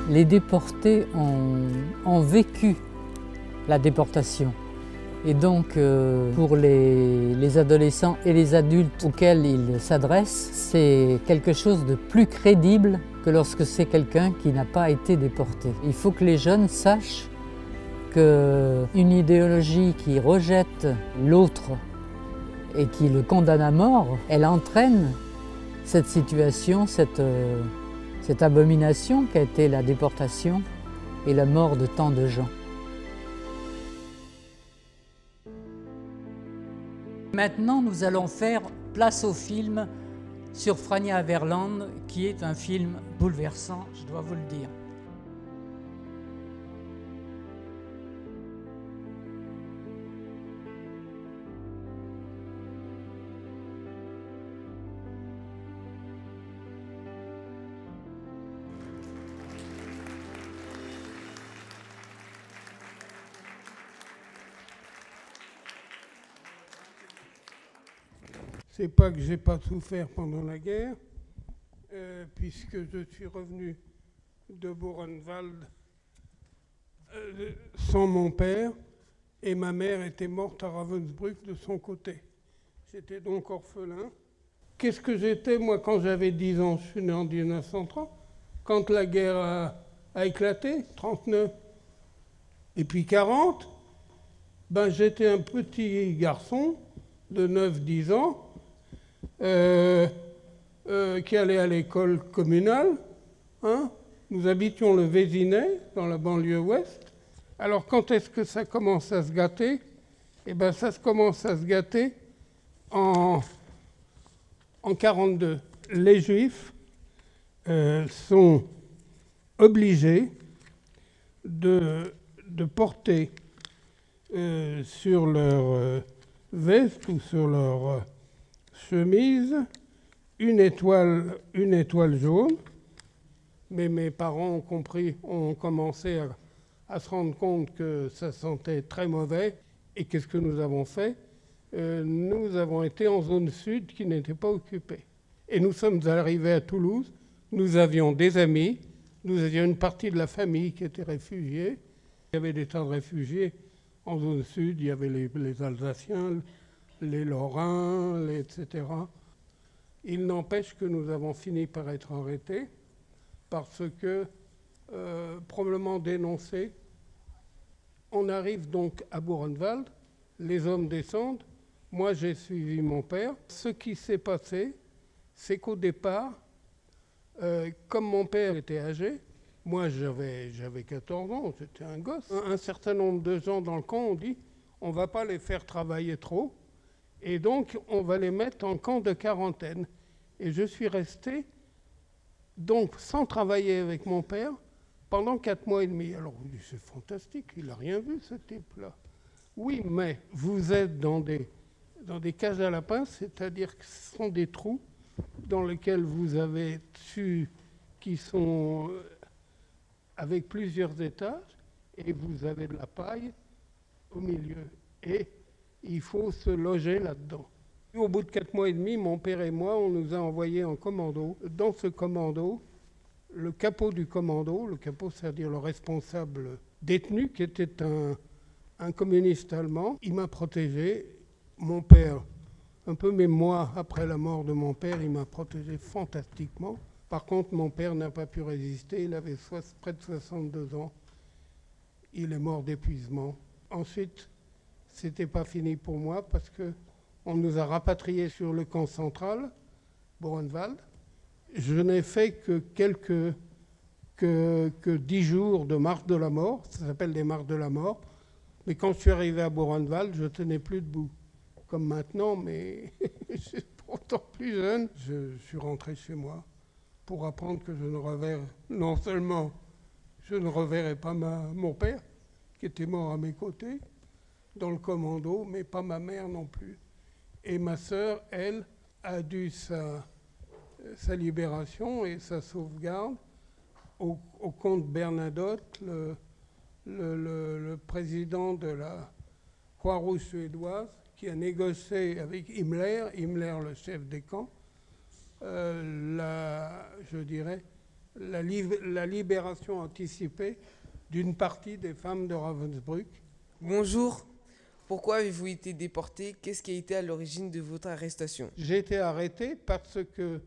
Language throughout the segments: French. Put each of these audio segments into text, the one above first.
Les déportés ont vécu la déportation. Et donc, pour les adolescents et les adultes auxquels ils s'adressent, c'est quelque chose de plus crédible que lorsque c'est quelqu'un qui n'a pas été déporté. Il faut que les jeunes sachent qu'une idéologie qui rejette l'autre et qui le condamne à mort, elle entraîne cette situation, cette abomination qu'a été la déportation et la mort de tant de gens. Maintenant, nous allons faire place au film sur Frania Averland, qui est un film bouleversant, je dois vous le dire. C'est pas que j'ai pas souffert pendant la guerre, puisque je suis revenu de Buchenwald sans mon père, et ma mère était morte à Ravensbrück de son côté. J'étais donc orphelin. Qu'est-ce que j'étais, moi, quand j'avais 10 ans? Je suis né en 1930, quand la guerre a éclaté, 39, et puis 40, ben, j'étais un petit garçon de 9-10 ans, qui allait à l'école communale. Hein. Nous habitions le Vésinet, dans la banlieue ouest. Alors quand est-ce que ça commence à se gâter? Eh bien ça se commence à se gâter en 42. Les Juifs sont obligés de porter sur leur veste ou sur leur chemise une étoile jaune. Mais mes parents ont commencé à se rendre compte que ça sentait très mauvais. Et qu'est-ce que nous avons fait? Nous avons été en zone sud qui n'était pas occupée. Et nous sommes arrivés à Toulouse. Nous avions des amis, nous avions une partie de la famille qui était réfugiée. Il y avait des tas de réfugiés en zone sud. Il y avait les Alsaciens, les Lorrains, etc. Il n'empêche que nous avons fini par être arrêtés parce que, probablement dénoncés. On arrive donc à Buchenwald, les hommes descendent, moi j'ai suivi mon père. Ce qui s'est passé, c'est qu'au départ, comme mon père était âgé, moi j'avais 14 ans, j'étais un gosse. Un certain nombre de gens dans le camp ont dit on ne va pas les faire travailler trop, et donc on va les mettre en camp de quarantaine. Et je suis resté donc sans travailler avec mon père pendant 4 mois et demi. Alors vous dites c'est fantastique, il n'a rien vu ce type-là. Oui, mais vous êtes dans des cages à lapins, c'est-à-dire que ce sont des trous dans lesquels vous avez dessus qui sont avec plusieurs étages et vous avez de la paille au milieu. Et il faut se loger là-dedans. Au bout de 4 mois et demi, mon père et moi, on nous a envoyés en commando. Dans ce commando, le capot du commando, le capot, c'est-à-dire le responsable détenu, qui était un communiste allemand, il m'a protégé. Mon père, un peu, mais moi, après la mort de mon père, il m'a protégé fantastiquement. Par contre, mon père n'a pas pu résister, il avait près de 62 ans. Il est mort d'épuisement. Ensuite, c'était pas fini pour moi parce qu'on nous a rapatriés sur le camp central, Buchenwald. Je n'ai fait que 10 jours de marche de la mort, ça s'appelle des marches de la mort. Mais quand je suis arrivé à Buchenwald, je ne tenais plus debout. Comme maintenant, mais je suis pourtant plus jeune. Je suis rentré chez moi pour apprendre que non seulement je ne reverrai pas mon père, qui était mort à mes côtés, dans le commando, mais pas ma mère non plus. Et ma sœur, elle, a dû sa libération et sa sauvegarde au comte Bernadotte, le président de la Croix-Rouge suédoise, qui a négocié avec Himmler, le chef des camps, je dirais, la libération anticipée d'une partie des femmes de Ravensbrück. Bonjour, pourquoi avez-vous été déporté? Qu'est-ce qui a été à l'origine de votre arrestation? J'ai été arrêté parce que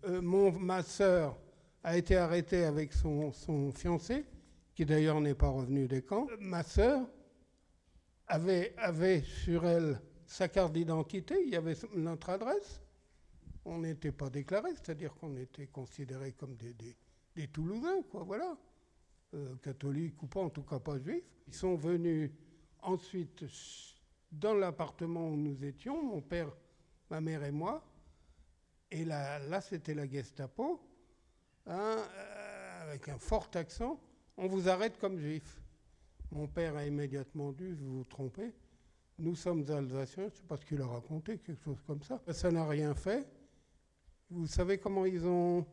ma sœur a été arrêtée avec son fiancé, qui d'ailleurs n'est pas revenu des camps. Ma sœur avait sur elle sa carte d'identité, il y avait notre adresse. On n'était pas déclarés, c'est-à-dire qu'on était considérés comme des Toulousains, quoi, voilà. Catholiques ou pas, en tout cas pas juifs. Ils sont venus ensuite dans l'appartement où nous étions, mon père, ma mère et moi. Et là c'était la Gestapo, hein, avec un fort accent. On vous arrête comme juif. Mon père a immédiatement dit, vous vous trompez, nous sommes Alsaciens, je ne sais pas ce qu'il a raconté, quelque chose comme ça. Ça n'a rien fait. Vous savez comment ils ont...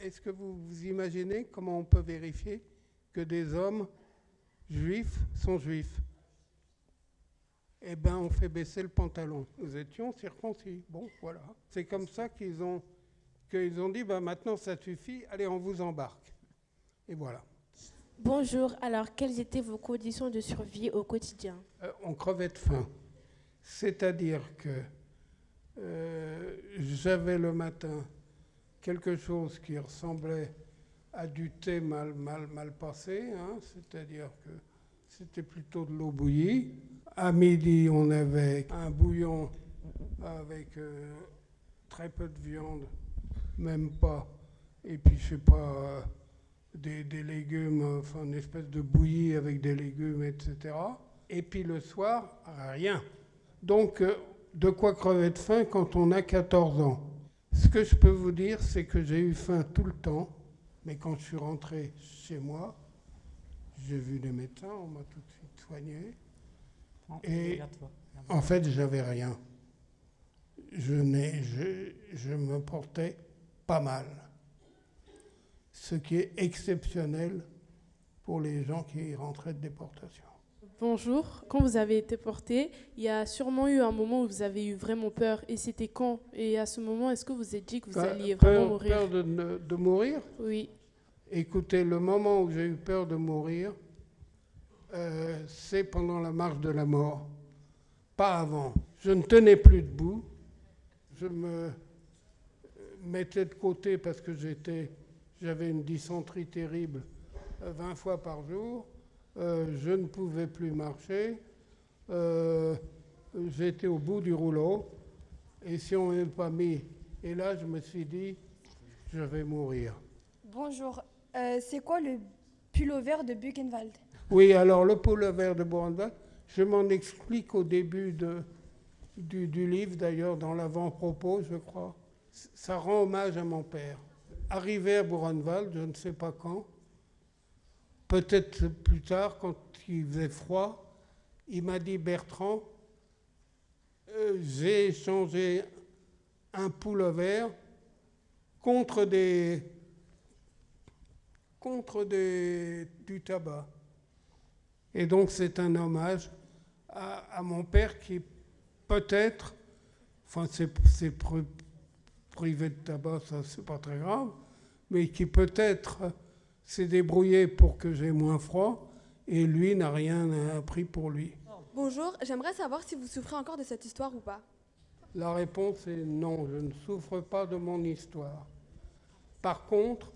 Est-ce que vous imaginez comment on peut vérifier que des hommes juifs sont juifs? Eh bien, on fait baisser le pantalon. Nous étions circoncis. Bon, voilà. C'est comme ça qu'ils ont dit, ben, maintenant ça suffit, allez, on vous embarque. Et voilà. Bonjour, alors quelles étaient vos conditions de survie au quotidien? On crevait de faim. C'est-à-dire que j'avais le matin quelque chose qui ressemblait à du thé mal passé, hein, c'est-à-dire que c'était plutôt de l'eau bouillie. À midi, on avait un bouillon avec très peu de viande, même pas, et puis je sais pas, des légumes, enfin une espèce de bouillie avec des légumes, etc. Et puis le soir, rien. Donc, de quoi crever de faim quand on a 14 ans? Ce que je peux vous dire, c'est que j'ai eu faim tout le temps, mais quand je suis rentré chez moi, j'ai vu des médecins, on m'a tout de suite soigné. Et en fait, j'avais rien. Je me portais pas mal. Ce qui est exceptionnel pour les gens qui rentraient de déportation. Bonjour, quand vous avez été porté, il y a sûrement eu un moment où vous avez eu vraiment peur. Et c'était quand? Et à ce moment, est-ce que vous vous êtes dit que vous alliez vraiment mourir? Peur de mourir? Oui. Écoutez, le moment où j'ai eu peur de mourir, c'est pendant la marche de la mort. Pas avant. Je ne tenais plus debout. Je me mettais de côté parce que j'avais une dysenterie terrible 20 fois par jour. Je ne pouvais plus marcher. J'étais au bout du rouleau. Et si on ne m'avait pas mis... Et là, je me suis dit, je vais mourir. Bonjour. C'est quoi le pullover de Buchenwald? Oui, alors le pullover de Buchenwald, je m'en explique au début du livre, d'ailleurs, dans l'avant-propos, je crois. Ça rend hommage à mon père. Arrivé à Buchenwald, je ne sais pas quand, peut-être plus tard, quand il faisait froid, il m'a dit, Bertrand, j'ai échangé un pullover contre du tabac. Et donc c'est un hommage à mon père qui peut-être, enfin c'est privé de tabac, ça c'est pas très grave, mais qui peut-être s'est débrouillé pour que j'ai moins froid, et lui n'a rien appris pour lui. Bonjour, j'aimerais savoir si vous souffrez encore de cette histoire ou pas. La réponse est non, je ne souffre pas de mon histoire. Par contre,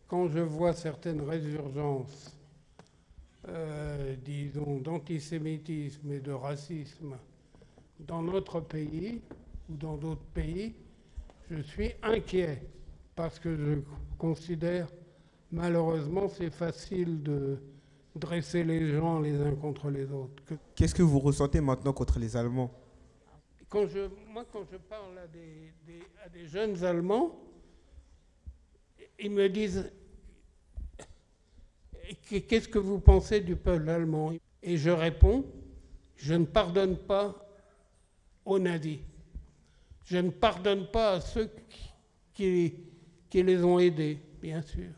quand je vois certaines résurgences, disons, d'antisémitisme et de racisme dans notre pays ou dans d'autres pays, je suis inquiet parce que je considère, malheureusement, c'est facile de dresser les gens les uns contre les autres. Qu'est-ce que vous ressentez maintenant contre les Allemands? Quand je parle à des jeunes Allemands, ils me disent « Qu'est-ce que vous pensez du peuple allemand ?» Et je réponds « Je ne pardonne pas aux nazis. Je ne pardonne pas à ceux qui les ont aidés, bien sûr.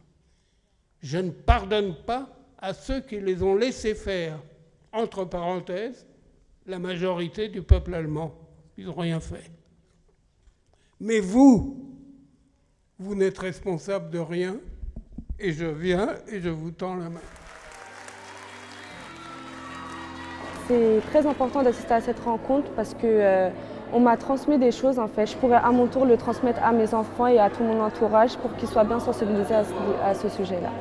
Je ne pardonne pas à ceux qui les ont laissés faire. » Entre parenthèses, la majorité du peuple allemand. Ils n'ont rien fait. Mais vous, Vous n'êtes responsable de rien et je viens et je vous tends la main. C'est très important d'assister à cette rencontre parce que on m'a transmis des choses en fait. Je pourrais à mon tour le transmettre à mes enfants et à tout mon entourage pour qu'ils soient bien sensibilisés à ce sujet-là.